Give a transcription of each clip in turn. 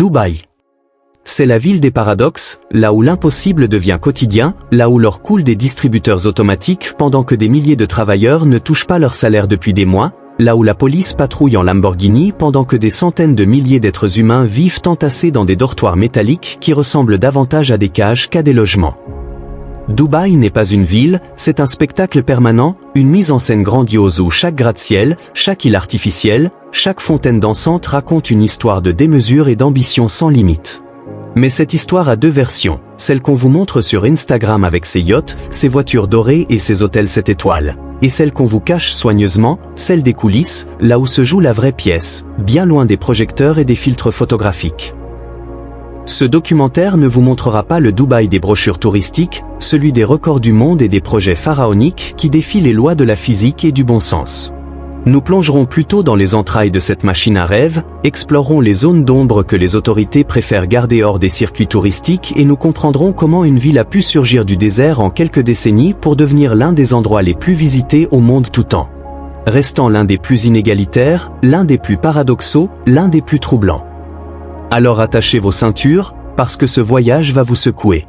Dubaï. C'est la ville des paradoxes, là où l'impossible devient quotidien, là où l'or coule des distributeurs automatiques pendant que des milliers de travailleurs ne touchent pas leur salaire depuis des mois, là où la police patrouille en Lamborghini pendant que des centaines de milliers d'êtres humains vivent entassés dans des dortoirs métalliques qui ressemblent davantage à des cages qu'à des logements. Dubaï n'est pas une ville, c'est un spectacle permanent, une mise en scène grandiose où chaque gratte-ciel, chaque île artificielle, chaque fontaine dansante raconte une histoire de démesure et d'ambition sans limite. Mais cette histoire a deux versions, celle qu'on vous montre sur Instagram avec ses yachts, ses voitures dorées et ses hôtels 7 étoiles, et celle qu'on vous cache soigneusement, celle des coulisses, là où se joue la vraie pièce, bien loin des projecteurs et des filtres photographiques. Ce documentaire ne vous montrera pas le Dubaï des brochures touristiques, celui des records du monde et des projets pharaoniques qui défient les lois de la physique et du bon sens. Nous plongerons plutôt dans les entrailles de cette machine à rêve, explorerons les zones d'ombre que les autorités préfèrent garder hors des circuits touristiques et nous comprendrons comment une ville a pu surgir du désert en quelques décennies pour devenir l'un des endroits les plus visités au monde tout temps. Restant l'un des plus inégalitaires, l'un des plus paradoxaux, l'un des plus troublants. Alors attachez vos ceintures, parce que ce voyage va vous secouer.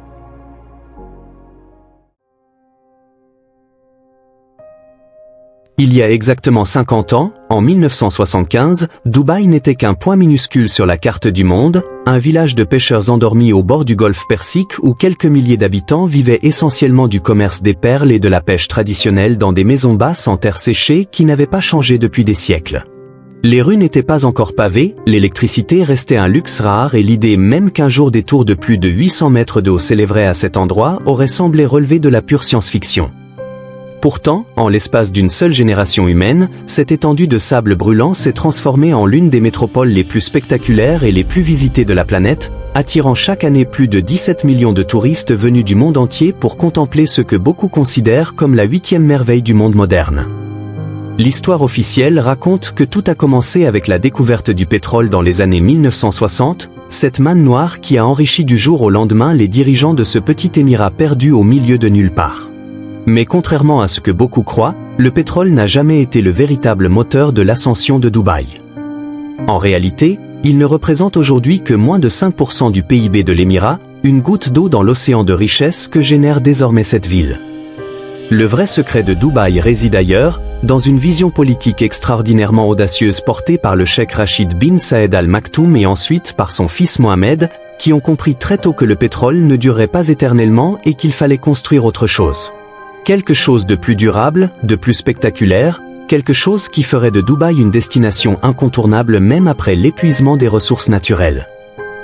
Il y a exactement 50 ans, en 1975, Dubaï n'était qu'un point minuscule sur la carte du monde, un village de pêcheurs endormis au bord du golfe Persique où quelques milliers d'habitants vivaient essentiellement du commerce des perles et de la pêche traditionnelle dans des maisons basses en terre séchée qui n'avaient pas changé depuis des siècles. Les rues n'étaient pas encore pavées, l'électricité restait un luxe rare et l'idée même qu'un jour des tours de plus de 800 mètres de haut s'élèveraient à cet endroit aurait semblé relever de la pure science-fiction. Pourtant, en l'espace d'une seule génération humaine, cette étendue de sable brûlant s'est transformée en l'une des métropoles les plus spectaculaires et les plus visitées de la planète, attirant chaque année plus de 17 millions de touristes venus du monde entier pour contempler ce que beaucoup considèrent comme la 8e merveille du monde moderne. L'histoire officielle raconte que tout a commencé avec la découverte du pétrole dans les années 1960, cette manne noire qui a enrichi du jour au lendemain les dirigeants de ce petit émirat perdu au milieu de nulle part. Mais contrairement à ce que beaucoup croient, le pétrole n'a jamais été le véritable moteur de l'ascension de Dubaï. En réalité, il ne représente aujourd'hui que moins de 5% du PIB de l'émirat, une goutte d'eau dans l'océan de richesse que génère désormais cette ville. Le vrai secret de Dubaï réside ailleurs, dans une vision politique extraordinairement audacieuse portée par le cheikh Rachid bin Saïd Al Maktoum et ensuite par son fils Mohamed, qui ont compris très tôt que le pétrole ne durerait pas éternellement et qu'il fallait construire autre chose. Quelque chose de plus durable, de plus spectaculaire, quelque chose qui ferait de Dubaï une destination incontournable même après l'épuisement des ressources naturelles.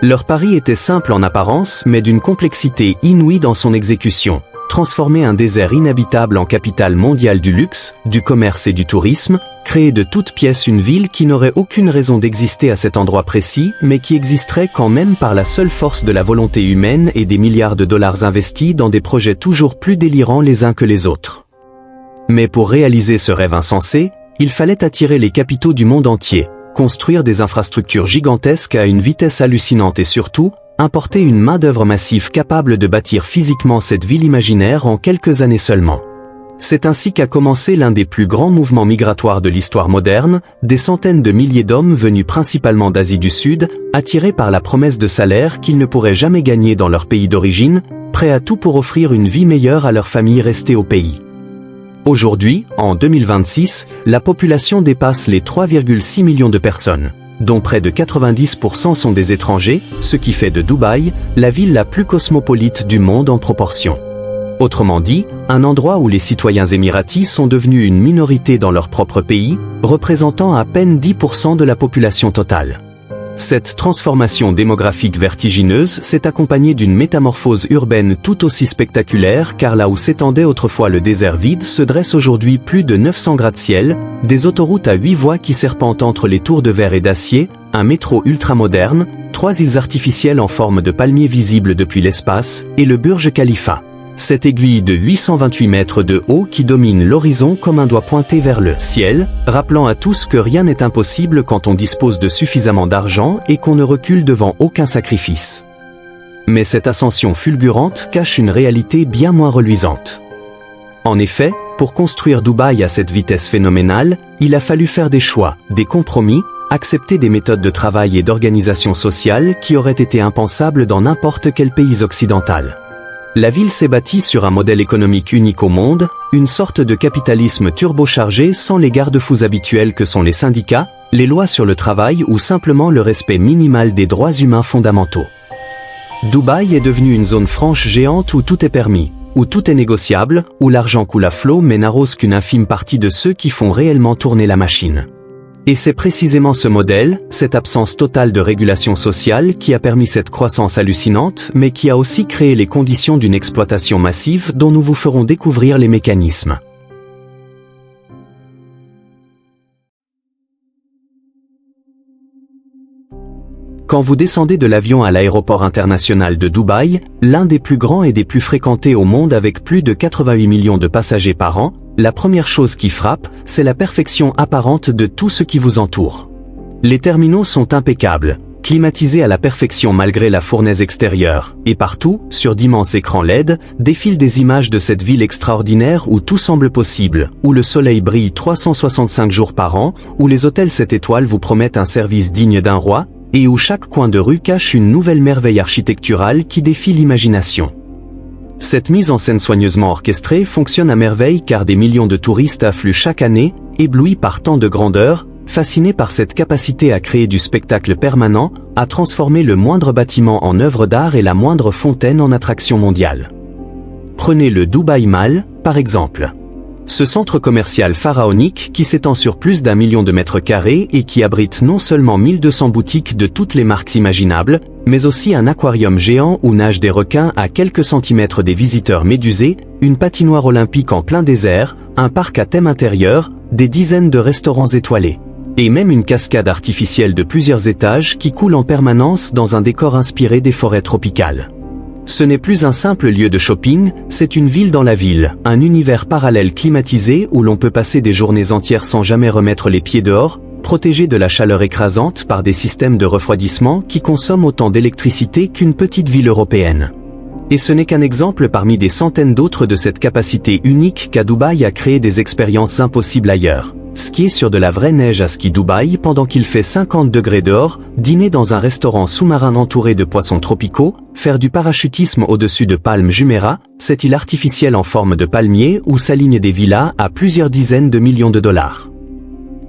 Leur pari était simple en apparence mais d'une complexité inouïe dans son exécution. Transformer un désert inhabitable en capitale mondiale du luxe, du commerce et du tourisme, créer de toutes pièces une ville qui n'aurait aucune raison d'exister à cet endroit précis, mais qui existerait quand même par la seule force de la volonté humaine et des milliards de dollars investis dans des projets toujours plus délirants les uns que les autres. Mais pour réaliser ce rêve insensé, il fallait attirer les capitaux du monde entier, construire des infrastructures gigantesques à une vitesse hallucinante et surtout, importer une main-d'œuvre massive capable de bâtir physiquement cette ville imaginaire en quelques années seulement. C'est ainsi qu'a commencé l'un des plus grands mouvements migratoires de l'histoire moderne, des centaines de milliers d'hommes venus principalement d'Asie du Sud, attirés par la promesse de salaires qu'ils ne pourraient jamais gagner dans leur pays d'origine, prêts à tout pour offrir une vie meilleure à leurs familles restées au pays. Aujourd'hui, en 2026, la population dépasse les 3,6 millions de personnes, dont près de 90% sont des étrangers, ce qui fait de Dubaï la ville la plus cosmopolite du monde en proportion. Autrement dit, un endroit où les citoyens émiratis sont devenus une minorité dans leur propre pays, représentant à peine 10% de la population totale. Cette transformation démographique vertigineuse s'est accompagnée d'une métamorphose urbaine tout aussi spectaculaire car là où s'étendait autrefois le désert vide se dressent aujourd'hui plus de 900 gratte-ciel, des autoroutes à 8 voies qui serpentent entre les tours de verre et d'acier, un métro ultramoderne, 3 îles artificielles en forme de palmiers visibles depuis l'espace, et le Burj Khalifa. Cette aiguille de 828 mètres de haut qui domine l'horizon comme un doigt pointé vers le ciel, rappelant à tous que rien n'est impossible quand on dispose de suffisamment d'argent et qu'on ne recule devant aucun sacrifice. Mais cette ascension fulgurante cache une réalité bien moins reluisante. En effet, pour construire Dubaï à cette vitesse phénoménale, il a fallu faire des choix, des compromis, accepter des méthodes de travail et d'organisation sociale qui auraient été impensables dans n'importe quel pays occidental. La ville s'est bâtie sur un modèle économique unique au monde, une sorte de capitalisme turbochargé sans les garde-fous habituels que sont les syndicats, les lois sur le travail ou simplement le respect minimal des droits humains fondamentaux. Dubaï est devenue une zone franche géante où tout est permis, où tout est négociable, où l'argent coule à flot mais n'arrose qu'une infime partie de ceux qui font réellement tourner la machine. Et c'est précisément ce modèle, cette absence totale de régulation sociale qui a permis cette croissance hallucinante mais qui a aussi créé les conditions d'une exploitation massive dont nous vous ferons découvrir les mécanismes. Quand vous descendez de l'avion à l'aéroport international de Dubaï, l'un des plus grands et des plus fréquentés au monde avec plus de 88 millions de passagers par an, la première chose qui frappe, c'est la perfection apparente de tout ce qui vous entoure. Les terminaux sont impeccables, climatisés à la perfection malgré la fournaise extérieure, et partout, sur d'immenses écrans LED, défilent des images de cette ville extraordinaire où tout semble possible, où le soleil brille 365 jours par an, où les hôtels 7 étoiles vous promettent un service digne d'un roi, et où chaque coin de rue cache une nouvelle merveille architecturale qui défie l'imagination. Cette mise en scène soigneusement orchestrée fonctionne à merveille car des millions de touristes affluent chaque année, éblouis par tant de grandeur, fascinés par cette capacité à créer du spectacle permanent, à transformer le moindre bâtiment en œuvre d'art et la moindre fontaine en attraction mondiale. Prenez le Dubai Mall, par exemple. Ce centre commercial pharaonique qui s'étend sur plus d'1 million de mètres carrés et qui abrite non seulement 1200 boutiques de toutes les marques imaginables, mais aussi un aquarium géant où nagent des requins à quelques centimètres des visiteurs médusés, une patinoire olympique en plein désert, un parc à thème intérieur, des dizaines de restaurants étoilés. Et même une cascade artificielle de plusieurs étages qui coule en permanence dans un décor inspiré des forêts tropicales. Ce n'est plus un simple lieu de shopping, c'est une ville dans la ville, un univers parallèle climatisé où l'on peut passer des journées entières sans jamais remettre les pieds dehors, protégé de la chaleur écrasante par des systèmes de refroidissement qui consomment autant d'électricité qu'une petite ville européenne. Et ce n'est qu'un exemple parmi des centaines d'autres de cette capacité unique qu'a Dubaï à créer des expériences impossibles ailleurs. Skier sur de la vraie neige à Ski Dubaï pendant qu'il fait 50 degrés dehors, dîner dans un restaurant sous-marin entouré de poissons tropicaux, faire du parachutisme au-dessus de Palm Jumeirah, cette île artificielle en forme de palmier où s'alignent des villas à plusieurs dizaines de millions de dollars.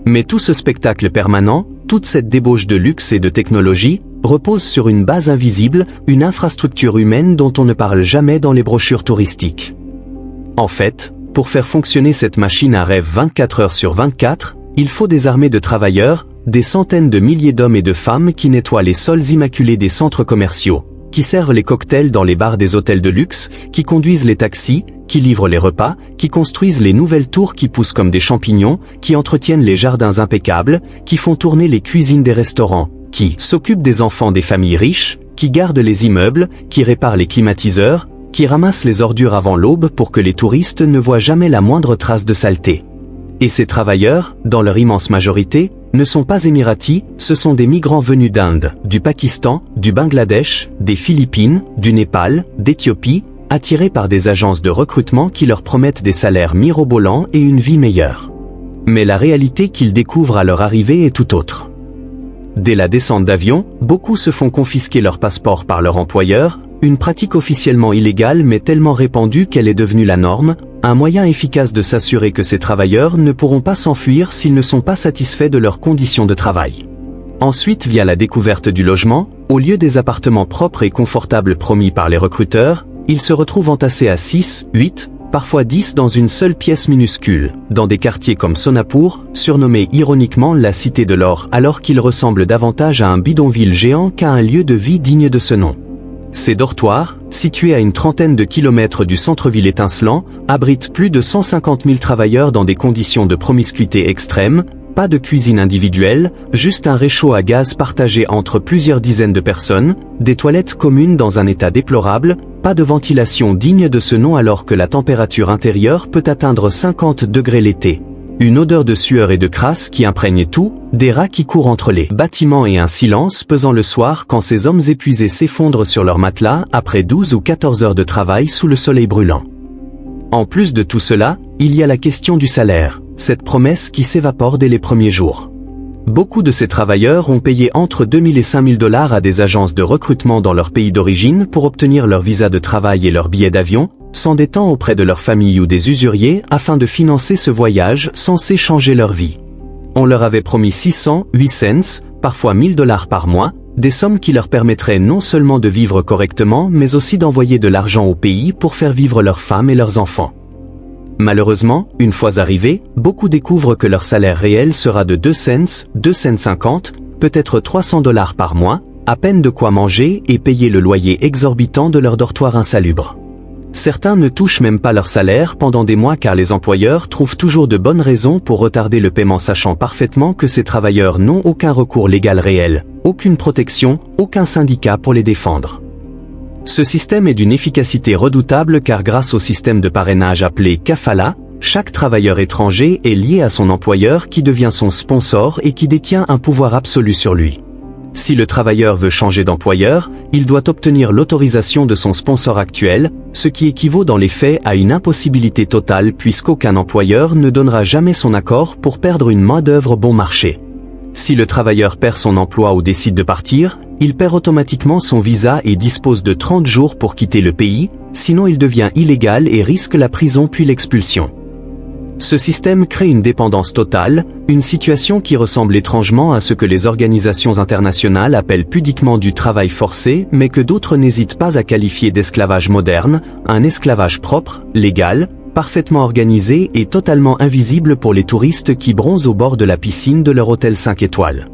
Mais tout ce spectacle permanent, toute cette débauche de luxe et de technologie, repose sur une base invisible, une infrastructure humaine dont on ne parle jamais dans les brochures touristiques. En fait, pour faire fonctionner cette machine à rêve 24 heures sur 24, il faut des armées de travailleurs, des centaines de milliers d'hommes et de femmes qui nettoient les sols immaculés des centres commerciaux, qui servent les cocktails dans les bars des hôtels de luxe, qui conduisent les taxis, qui livrent les repas, qui construisent les nouvelles tours qui poussent comme des champignons, qui entretiennent les jardins impeccables, qui font tourner les cuisines des restaurants, qui s'occupent des enfants des familles riches, qui gardent les immeubles, qui réparent les climatiseurs, qui ramassent les ordures avant l'aube pour que les touristes ne voient jamais la moindre trace de saleté. Et ces travailleurs, dans leur immense majorité, ne sont pas émiratis, ce sont des migrants venus d'Inde, du Pakistan, du Bangladesh, des Philippines, du Népal, d'Éthiopie, attirés par des agences de recrutement qui leur promettent des salaires mirobolants et une vie meilleure. Mais la réalité qu'ils découvrent à leur arrivée est tout autre. Dès la descente d'avion, beaucoup se font confisquer leur passeport par leur employeur, une pratique officiellement illégale mais tellement répandue qu'elle est devenue la norme, un moyen efficace de s'assurer que ces travailleurs ne pourront pas s'enfuir s'ils ne sont pas satisfaits de leurs conditions de travail. Ensuite vient la découverte du logement, au lieu des appartements propres et confortables promis par les recruteurs, ils se retrouvent entassés à 6, 8, parfois 10 dans une seule pièce minuscule, dans des quartiers comme Sonapur, surnommé ironiquement la cité de l'or alors qu'il ressemble davantage à un bidonville géant qu'à un lieu de vie digne de ce nom. Ces dortoirs, situés à une trentaine de kilomètres du centre-ville étincelant, abritent plus de 150 000 travailleurs dans des conditions de promiscuité extrême, pas de cuisine individuelle, juste un réchaud à gaz partagé entre plusieurs dizaines de personnes, des toilettes communes dans un état déplorable, pas de ventilation digne de ce nom alors que la température intérieure peut atteindre 50 degrés l'été. Une odeur de sueur et de crasse qui imprègne tout, des rats qui courent entre les bâtiments et un silence pesant le soir quand ces hommes épuisés s'effondrent sur leur matelas après 12 ou 14 heures de travail sous le soleil brûlant. En plus de tout cela, il y a la question du salaire, cette promesse qui s'évapore dès les premiers jours. Beaucoup de ces travailleurs ont payé entre 2 000 et 5 000 $ à des agences de recrutement dans leur pays d'origine pour obtenir leur visa de travail et leur billet d'avion, s'endettant auprès de leur famille ou des usuriers afin de financer ce voyage censé changer leur vie. On leur avait promis 600, 8 cents, parfois 1 000 $ par mois, des sommes qui leur permettraient non seulement de vivre correctement mais aussi d'envoyer de l'argent au pays pour faire vivre leurs femmes et leurs enfants. Malheureusement, une fois arrivés, beaucoup découvrent que leur salaire réel sera de 2 cents, 2 cents 50, peut-être 300 $ par mois, à peine de quoi manger et payer le loyer exorbitant de leur dortoir insalubre. Certains ne touchent même pas leur salaire pendant des mois car les employeurs trouvent toujours de bonnes raisons pour retarder le paiement, sachant parfaitement que ces travailleurs n'ont aucun recours légal réel, aucune protection, aucun syndicat pour les défendre. Ce système est d'une efficacité redoutable car grâce au système de parrainage appelé Kafala, chaque travailleur étranger est lié à son employeur qui devient son sponsor et qui détient un pouvoir absolu sur lui. Si le travailleur veut changer d'employeur, il doit obtenir l'autorisation de son sponsor actuel, ce qui équivaut dans les faits à une impossibilité totale puisqu'aucun employeur ne donnera jamais son accord pour perdre une main-d'œuvre bon marché. Si le travailleur perd son emploi ou décide de partir, il perd automatiquement son visa et dispose de 30 jours pour quitter le pays, sinon il devient illégal et risque la prison puis l'expulsion. Ce système crée une dépendance totale, une situation qui ressemble étrangement à ce que les organisations internationales appellent pudiquement du travail forcé, mais que d'autres n'hésitent pas à qualifier d'esclavage moderne, un esclavage propre, légal, parfaitement organisé et totalement invisible pour les touristes qui bronzent au bord de la piscine de leur hôtel 5 étoiles.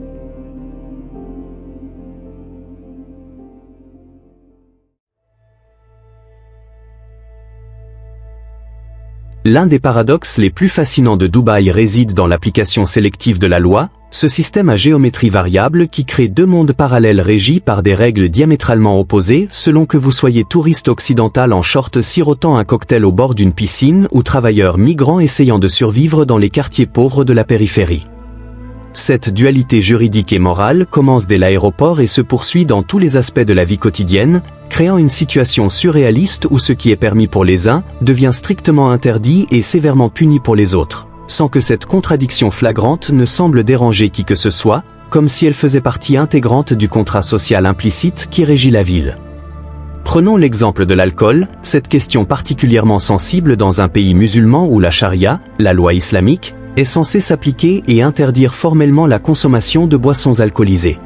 L'un des paradoxes les plus fascinants de Dubaï réside dans l'application sélective de la loi, ce système à géométrie variable qui crée deux mondes parallèles régis par des règles diamétralement opposées selon que vous soyez touriste occidental en short sirotant un cocktail au bord d'une piscine ou travailleur migrant essayant de survivre dans les quartiers pauvres de la périphérie. Cette dualité juridique et morale commence dès l'aéroport et se poursuit dans tous les aspects de la vie quotidienne, créant une situation surréaliste où ce qui est permis pour les uns devient strictement interdit et sévèrement puni pour les autres, sans que cette contradiction flagrante ne semble déranger qui que ce soit, comme si elle faisait partie intégrante du contrat social implicite qui régit la ville. Prenons l'exemple de l'alcool, cette question particulièrement sensible dans un pays musulman où la charia, la loi islamique, est censée s'appliquer et interdire formellement la consommation de boissons alcoolisées.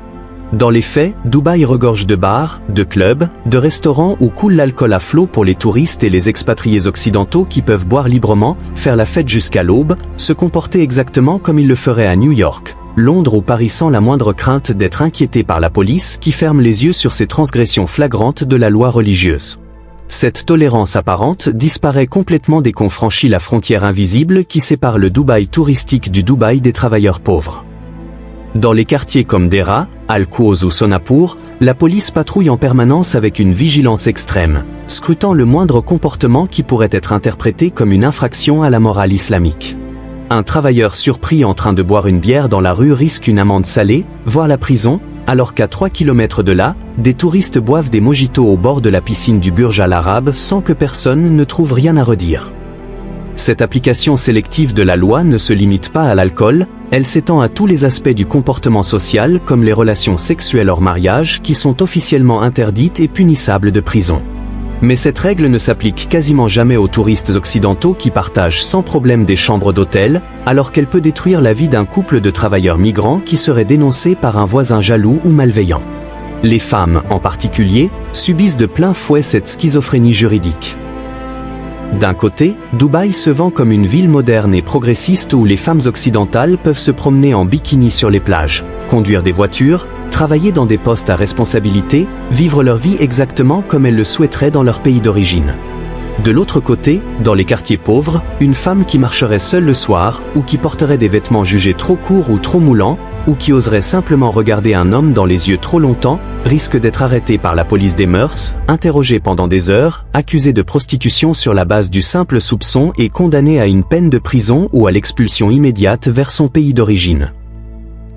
Dans les faits, Dubaï regorge de bars, de clubs, de restaurants où coule l'alcool à flot pour les touristes et les expatriés occidentaux qui peuvent boire librement, faire la fête jusqu'à l'aube, se comporter exactement comme ils le feraient à New York, Londres ou Paris sans la moindre crainte d'être inquiétés par la police qui ferme les yeux sur ces transgressions flagrantes de la loi religieuse. Cette tolérance apparente disparaît complètement dès qu'on franchit la frontière invisible qui sépare le Dubaï touristique du Dubaï des travailleurs pauvres. Dans les quartiers comme Deira, Al-Quoz ou Sonapur, la police patrouille en permanence avec une vigilance extrême, scrutant le moindre comportement qui pourrait être interprété comme une infraction à la morale islamique. Un travailleur surpris en train de boire une bière dans la rue risque une amende salée, voire la prison, alors qu'à 3 km de là, des touristes boivent des mojitos au bord de la piscine du Burj Al Arab sans que personne ne trouve rien à redire. Cette application sélective de la loi ne se limite pas à l'alcool, elle s'étend à tous les aspects du comportement social comme les relations sexuelles hors mariage qui sont officiellement interdites et punissables de prison. Mais cette règle ne s'applique quasiment jamais aux touristes occidentaux qui partagent sans problème des chambres d'hôtel, alors qu'elle peut détruire la vie d'un couple de travailleurs migrants qui serait dénoncé par un voisin jaloux ou malveillant. Les femmes, en particulier, subissent de plein fouet cette schizophrénie juridique. D'un côté, Dubaï se vend comme une ville moderne et progressiste où les femmes occidentales peuvent se promener en bikini sur les plages, conduire des voitures, travailler dans des postes à responsabilité, vivre leur vie exactement comme elles le souhaiteraient dans leur pays d'origine. De l'autre côté, dans les quartiers pauvres, une femme qui marcherait seule le soir, ou qui porterait des vêtements jugés trop courts ou trop moulants, ou qui oserait simplement regarder un homme dans les yeux trop longtemps, risque d'être arrêtée par la police des mœurs, interrogée pendant des heures, accusée de prostitution sur la base du simple soupçon et condamnée à une peine de prison ou à l'expulsion immédiate vers son pays d'origine.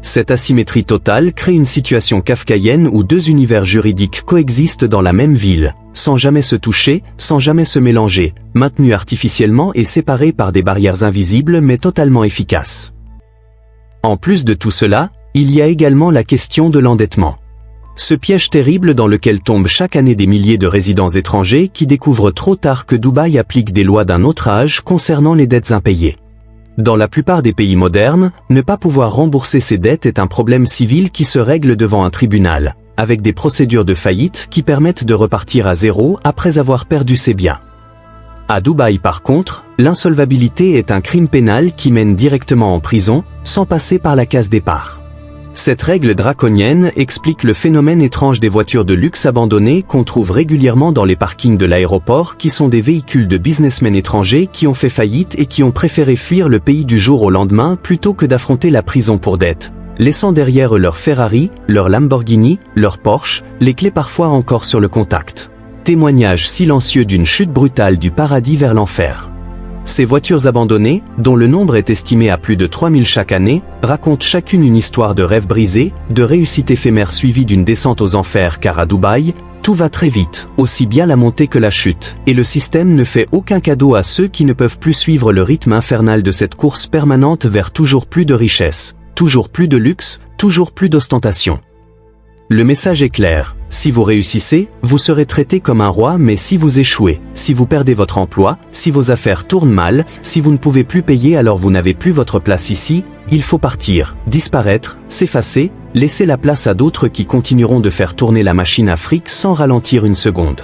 Cette asymétrie totale crée une situation kafkaïenne où deux univers juridiques coexistent dans la même ville, sans jamais se toucher, sans jamais se mélanger, maintenus artificiellement et séparés par des barrières invisibles mais totalement efficaces. En plus de tout cela, Il y a également la question de l'endettement. Ce piège terrible dans lequel tombent chaque année des milliers de résidents étrangers qui découvrent trop tard que Dubaï applique des lois d'un autre âge concernant les dettes impayées. Dans la plupart des pays modernes, ne pas pouvoir rembourser ses dettes est un problème civil qui se règle devant un tribunal, avec des procédures de faillite qui permettent de repartir à zéro après avoir perdu ses biens. À Dubaï par contre, l'insolvabilité est un crime pénal qui mène directement en prison, sans passer par la case départ. Cette règle draconienne explique le phénomène étrange des voitures de luxe abandonnées qu'on trouve régulièrement dans les parkings de l'aéroport qui sont des véhicules de businessmen étrangers qui ont fait faillite et qui ont préféré fuir le pays du jour au lendemain plutôt que d'affronter la prison pour dette, laissant derrière eux leur Ferrari, leur Lamborghini, leur Porsche, les clés parfois encore sur le contact. Témoignage silencieux d'une chute brutale du paradis vers l'enfer. Ces voitures abandonnées, dont le nombre est estimé à plus de 3000 chaque année, racontent chacune une histoire de rêve brisé, de réussite éphémère suivie d'une descente aux enfers car à Dubaï, tout va très vite, aussi bien la montée que la chute, et le système ne fait aucun cadeau à ceux qui ne peuvent plus suivre le rythme infernal de cette course permanente vers toujours plus de richesse, toujours plus de luxe, toujours plus d'ostentation. Le message est clair, si vous réussissez, vous serez traité comme un roi, mais si vous échouez, si vous perdez votre emploi, si vos affaires tournent mal, si vous ne pouvez plus payer alors vous n'avez plus votre place ici, il faut partir, disparaître, s'effacer, laisser la place à d'autres qui continueront de faire tourner la machine à fric sans ralentir une seconde.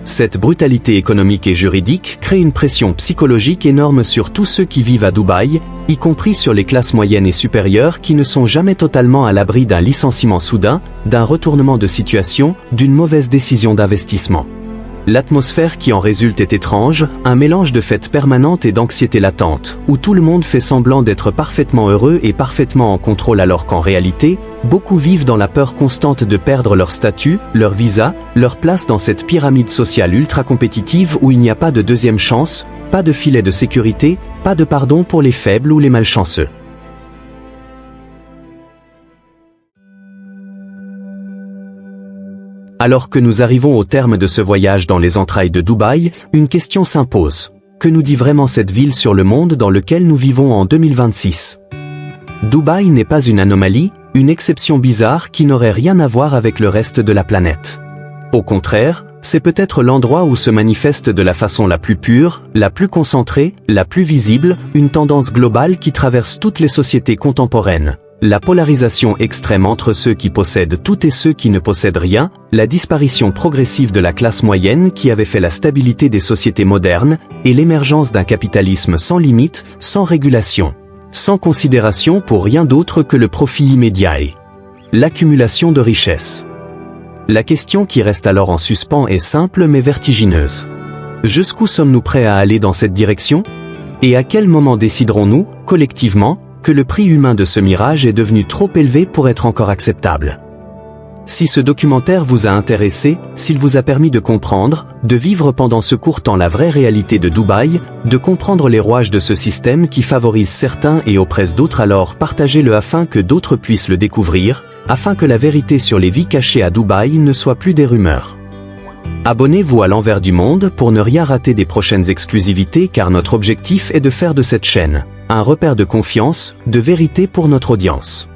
Cette brutalité économique et juridique crée une pression psychologique énorme sur tous ceux qui vivent à Dubaï, y compris sur les classes moyennes et supérieures qui ne sont jamais totalement à l'abri d'un licenciement soudain, d'un retournement de situation, d'une mauvaise décision d'investissement. L'atmosphère qui en résulte est étrange, un mélange de fêtes permanentes et d'anxiété latente, où tout le monde fait semblant d'être parfaitement heureux et parfaitement en contrôle alors qu'en réalité, beaucoup vivent dans la peur constante de perdre leur statut, leur visa, leur place dans cette pyramide sociale ultra compétitive où il n'y a pas de deuxième chance, pas de filet de sécurité, pas de pardon pour les faibles ou les malchanceux. Alors que nous arrivons au terme de ce voyage dans les entrailles de Dubaï, une question s'impose. Que nous dit vraiment cette ville sur le monde dans lequel nous vivons en 2026 ? Dubaï n'est pas une anomalie, une exception bizarre qui n'aurait rien à voir avec le reste de la planète. Au contraire, c'est peut-être l'endroit où se manifeste de la façon la plus pure, la plus concentrée, la plus visible, une tendance globale qui traverse toutes les sociétés contemporaines. La polarisation extrême entre ceux qui possèdent tout et ceux qui ne possèdent rien, la disparition progressive de la classe moyenne qui avait fait la stabilité des sociétés modernes, et l'émergence d'un capitalisme sans limite, sans régulation, sans considération pour rien d'autre que le profit immédiat et l'accumulation de richesses. La question qui reste alors en suspens est simple mais vertigineuse. Jusqu'où sommes-nous prêts à aller dans cette direction ? Et à quel moment déciderons-nous, collectivement, que le prix humain de ce mirage est devenu trop élevé pour être encore acceptable? Si ce documentaire vous a intéressé, s'il vous a permis de comprendre, de vivre pendant ce court temps la vraie réalité de Dubaï, de comprendre les rouages de ce système qui favorise certains et oppresse d'autres, alors partagez-le afin que d'autres puissent le découvrir, afin que la vérité sur les vies cachées à Dubaï ne soit plus des rumeurs. Abonnez-vous à l'envers du monde pour ne rien rater des prochaines exclusivités car notre objectif est de faire de cette chaîne un repère de confiance, de vérité pour notre audience.